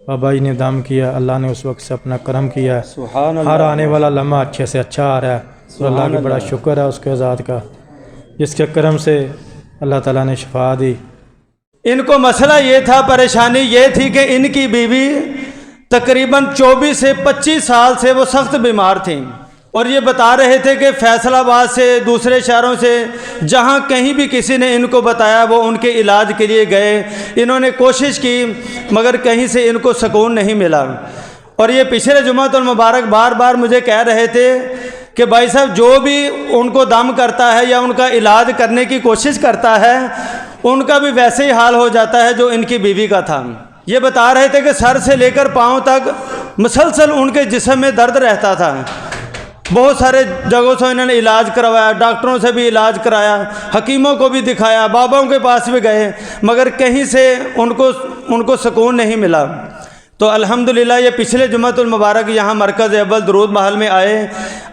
بابا جی نے دم کیا، اللہ نے اس وقت سے اپنا کرم کیا ہے، سبحان ہر اللہ، آنے والا لمحہ اچھے سے اچھا آ رہا ہے، اور اللہ کا بڑا شکر ہے اس کے ذات کا جس کے کرم سے اللہ تعالیٰ نے شفا دی۔ ان کو مسئلہ یہ تھا، پریشانی یہ تھی کہ ان کی بیوی تقریباً 24 سے 25 سال سے وہ سخت بیمار تھیں، اور یہ بتا رہے تھے کہ فیصل آباد سے دوسرے شہروں سے جہاں کہیں بھی کسی نے ان کو بتایا وہ ان کے علاج کے لیے گئے، انہوں نے کوشش کی مگر کہیں سے ان کو سکون نہیں ملا۔ اور یہ پچھلے جمعۃ المبارک بار بار مجھے کہہ رہے تھے کہ بھائی صاحب جو بھی ان کو دم کرتا ہے یا ان کا علاج کرنے کی کوشش کرتا ہے ان کا بھی ویسے ہی حال ہو جاتا ہے جو ان کی بیوی کا تھا۔ یہ بتا رہے تھے کہ سر سے لے کر پاؤں تک مسلسل ان کے جسم میں درد رہتا تھا، بہت سارے جگہوں سے انہوں نے علاج کروایا، ڈاکٹروں سے بھی علاج کرایا، حکیموں کو بھی دکھایا، باباؤں کے پاس بھی گئے، مگر کہیں سے ان کو سکون نہیں ملا۔ تو الحمدللہ یہ پچھلے جمعۃ المبارک یہاں مرکز اول درود محل میں آئے،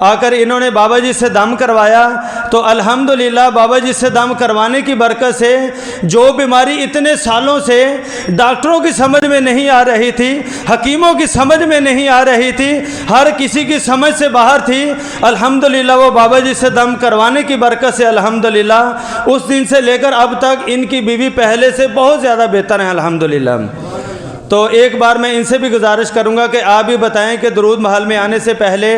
آ کر انہوں نے بابا جی سے دم کروایا، تو الحمدللہ بابا جی سے دم کروانے کی برکت سے جو بیماری اتنے سالوں سے ڈاکٹروں کی سمجھ میں نہیں آ رہی تھی، حکیموں کی سمجھ میں نہیں آ رہی تھی، ہر کسی کی سمجھ سے باہر تھی، الحمدللہ وہ بابا جی سے دم کروانے کی برکت سے الحمدللہ اس دن سے لے کر اب تک ان کی بیوی پہلے سے بہت زیادہ بہتر ہیں الحمدللہ۔ تو ایک بار میں ان سے بھی گزارش کروں گا کہ آپ بھی بتائیں کہ درود محل میں آنے سے پہلے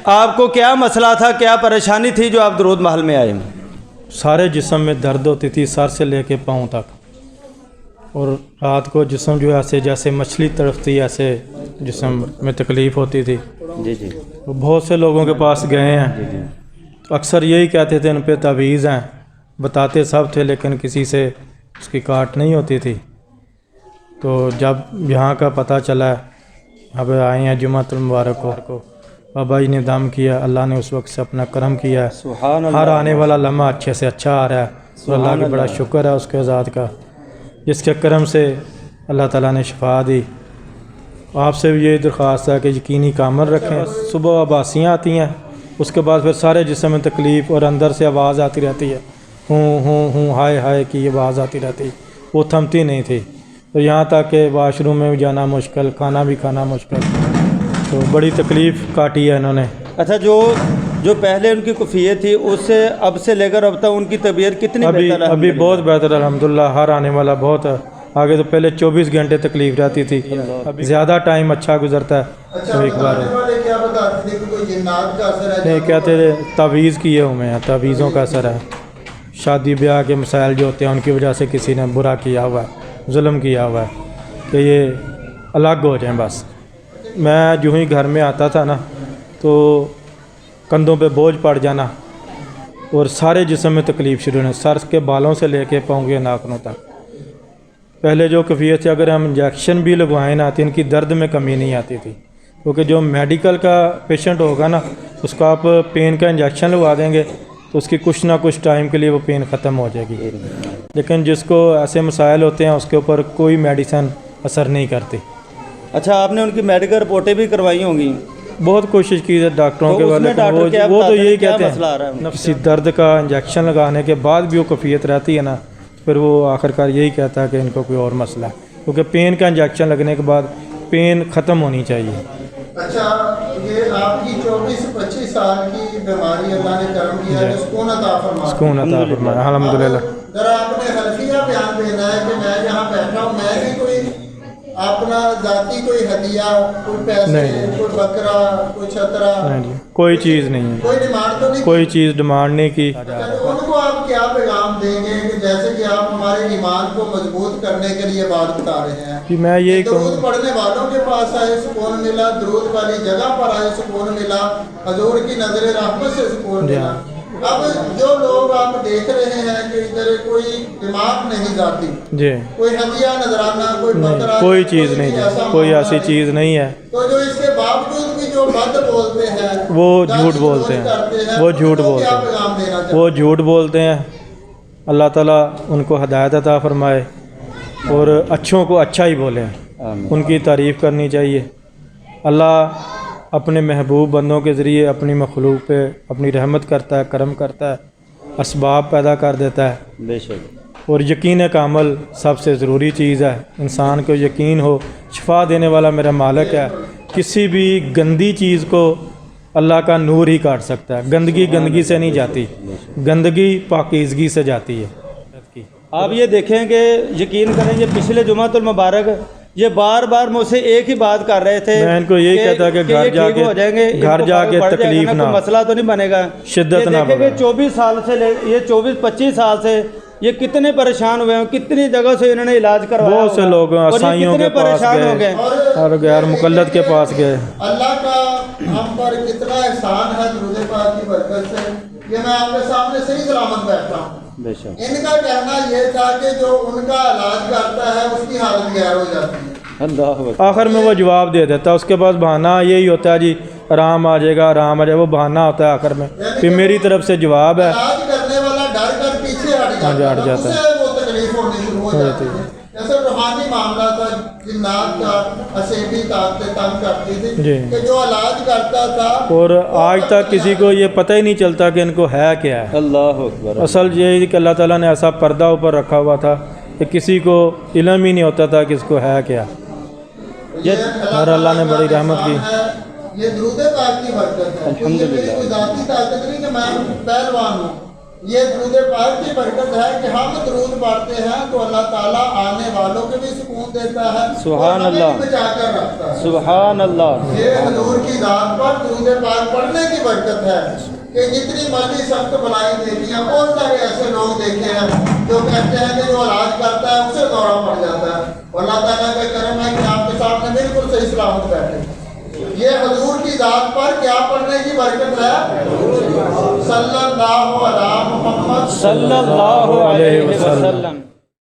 آپ کو کیا مسئلہ تھا، کیا پریشانی تھی جو آپ درود محل میں آئے؟ سارے جسم میں درد ہوتی تھی، سر سے لے کے پاؤں تک، اور رات کو جسم جو ایسے جیسے مچھلی تڑپتی ایسے جسم میں تکلیف ہوتی تھی۔ جی جی بہت سے لوگوں کے پاس گئے ہیں، تو اکثر یہی کہتے تھے ان پہ تعویذ ہیں، بتاتے سب تھے لیکن کسی سے اس کی کاٹ نہیں ہوتی تھی۔ تو جب یہاں کا پتہ چلا، اب آئے ہیں جمعۃ المبارک کو، بابا جی نے دم کیا، اللہ نے اس وقت سے اپنا کرم کیا ہے، سبحان اللہ، ہر آنے والا لمحہ اچھے سے اچھا آ رہا ہے، اور اللہ کا بڑا شکر ہے اس کے ذات کا جس کے کرم سے اللہ تعالیٰ نے شفا دی۔ آپ سے بھی یہ درخواست ہے کہ یقینی کامل رکھیں، صبح آباسیاں آتی ہیں، اس کے بعد پھر سارے جسم میں تکلیف اور اندر سے آواز آتی رہتی ہے، ہوں ہائے ہائے کی آواز آتی رہتی، وہ تھمتی نہیں تھی، تو یہاں تک کہ واش روم میں بھی جانا مشکل، کھانا بھی کھانا مشکل، تو بڑی تکلیف کاٹی ہے انہوں نے۔ اچھا جو پہلے ان کی کفیت تھی اس سے اب سے لے کر اب تک ان کی طبیعت کتنی بہتر ہے؟ ابھی بہت بہتر الحمدللہ، ہر آنے والا بہت ہے، آگے تو پہلے 24 گھنٹے تکلیف رہتی تھی، ابھی زیادہ ٹائم اچھا گزرتا ہے۔ تو ایک بار نہیں کہتے تھے تعویذ کیے ہوئے ہیں، تعویذوں کا اثر ہے، شادی بیاہ کے مسائل جو ہوتے ہیں ان کی وجہ سے کسی نے برا کیا ہوا ہے، ظلم کیا ہوا ہے کہ یہ الگ ہو جائیں بس۔ میں جو ہی گھر میں آتا تھا نا تو کندھوں پہ بوجھ پڑ جانا اور سارے جسم میں تکلیف شروع ہونا، سر کے بالوں سے لے کے پاؤں کے ناخنوں تک۔ پہلے جو کیفیت تھی اگر ہم انجیکشن بھی لگوائیں نا تو ان کی درد میں کمی نہیں آتی تھی، کیونکہ جو میڈیکل کا پیشنٹ ہوگا نا اس کو آپ پین کا انجیکشن لگوا دیں گے تو اس کی کچھ نہ کچھ ٹائم کے لیے وہ پین ختم ہو جائے گی، لیکن جس کو ایسے مسائل ہوتے ہیں اس کے اوپر کوئی میڈیسن اثر نہیں کرتی۔ اچھا آپ نے ان کی میڈیکل رپورٹیں بھی کروائی ہوں گی؟ بہت کوشش کی ہے ڈاکٹروں کے بارے میں، وہ تو یہی کہتے ہیں کسی درد کا انجیکشن لگانے کے بعد بھی وہ کفیت رہتی ہے نا، پھر وہ آخرکار یہی کہتا ہے کہ ان کو کوئی اور مسئلہ ہے، کیونکہ پین کا انجیکشن لگنے کے بعد پین ختم ہونی چاہیے۔ اچھا یہ آپ کی 24-25 سال کی بیماری اللہ نے کرم کیا ہے، سکون عطا فرمایا، سکون عطا فرمایا الحمدللہ۔ ذرا آپ نے خلفیہ بیان دینا ہے کہ میں یہاں بیٹھا ہوں، میں بھی کوئی اپنا ذاتی کوئی ہدیہ، کوئی پیسے، کوئی بکرا، کوئی چھترا، کوئی چیز نہیں ہے، کوئی ڈیمانڈ تو نہیں، کوئی چیز ڈیمانڈ نہیں کی۔ ان کو آپ کیا پیغام دیں گے کہ جیسے کہ آپ ہمارے ایمان کو مضبوط کرنے کے لیے بات بتا رہے ہیں؟ میں یہی درود پڑھنے والوں کے پاس آئے سکون ملا، درود والی جگہ پر آئے سکون ملا، حضور کی نظر رحمت سے سکون ملا۔ اب جو لوگ آپ دیکھ رہے ہیں کہ ادھر کوئی دماغ نہیں جاتی، جی کوئی ہدیہ نظرانہ، کوئی بکرا، کوئی چیز نہیں ہے، کوئی ایسی چیز نہیں ہے، تو جو اس کے باوجود بھی جو بد بولتے ہیں، وہ جھوٹ بولتے ہیں، وہ جھوٹ بولتے ہیں، وہ جھوٹ بولتے ہیں۔ اللہ تعالیٰ ان کو ہدایت عطا فرمائے اور اچھوں کو اچھا ہی بولیں، ان کی تعریف کرنی چاہیے۔ اللہ اپنے محبوب بندوں کے ذریعے اپنی مخلوق پہ اپنی رحمت کرتا ہے، کرم کرتا ہے، اسباب پیدا کر دیتا ہے۔ بے شک۔ اور یقین کا عمل سب سے ضروری چیز ہے. انسان کو یقین ہو شفا دینے والا میرا مالک ہے. کسی بھی گندی چیز کو اللہ کا نور ہی کاٹ سکتا ہے. گندگی سے نہیں جاتی, گندگی پاکیزگی سے جاتی ہے. آپ یہ دیکھیں کہ یقین کریں یہ پچھلے جمعۃ المبارک یہ بار بار مجھ سے ایک ہی بات کر رہے تھے. میں ان کو یہی کہتا کہ یہ ٹھیک ہو جائیں گے, گھر جا کے تکلیف نہ, کوئی مسئلہ تو نہیں بنے گا. شدت نہ دیکھیں کہ بنے. 24 سال سے یہ 24-25 سال سے یہ کتنے پریشان ہوئے ہیں, کتنی جگہ سے انہوں نے علاج کروایا. بہت سے لوگ عیسائیوں کے پاس گئے اور غیر مقلد کے پاس گئے. اللہ کا ہم پر کتنا احسان ہے درود پاک کی برکت سے یہ میں آپ کے سامنے صحیح سلامت بیٹھا ہوں. ان کا کہنا یہ تھا کہ جو ان کا علاج کرتا ہے اس کی حالت غیر ہو جاتی ہے. آخر میں وہ جواب دے دیتا, اس کے پاس بہانہ یہی ہوتا ہے جی آرام آ جائے گا, آرام آ جائے گا. وہ بہانہ ہوتا ہے آخر میں. پھر میری طرف سے جواب ہے, علاج کرنے والا ڈر کر پیچھے ہٹ جاتا ہے, اسے وہ تکلیف ہونی شروع ہو جاتی ہے. جیسے روحانی معاملہ تھا, جنات کا اسیبی طاقتیں تنگ کرتی تھی کہ جو علاج کرتا تھا. اور آج تک کسی کو یہ پتہ ہی نہیں چلتا کہ ان کو ہے کیا ہے. اللہ اکبر. اصل یہ کہ اللہ تعالیٰ نے ایسا پردہ اوپر رکھا ہوا تھا کہ کسی کو علم ہی نہیں ہوتا تھا کہ اس کو ہے کیا. اور اللہ نے بڑی رحمت کی. یہ درود پاک کی برکت ہے. الحمدللہ کوئی ذاتی طاقت نہیں کہ میں پہلوان ہوں. یہ درود پاک کی برکت ہے کہ ہم درود پڑھتے ہیں تو اللہ تعالیٰ آنے والوں کے بھی سکون دیتا ہے, سبحان اللہ, بچا کر رکھتا ہے. سبحان اللہ. یہ حضور کی ذات پر درود پاک پڑھنے کی برکت ہے کہ جتنی مرضی سخت بلائیں دیکھی ہیں. بہت سارے ایسے لوگ دیکھے ہیں جو کہتے ہیں کہ جو علاج کرتا ہے اسے دورہ پڑ جاتا ہے. اللہ تعالیٰ کا کرم ہے کہ آپ کے سامنے بالکل صحیح سلامت بیٹھے. یہ حضور کی ذات پر کیا پڑھنے کی برکت ہے, صلی اللہ علیہ محمد صلی اللہ علیہ وسلم.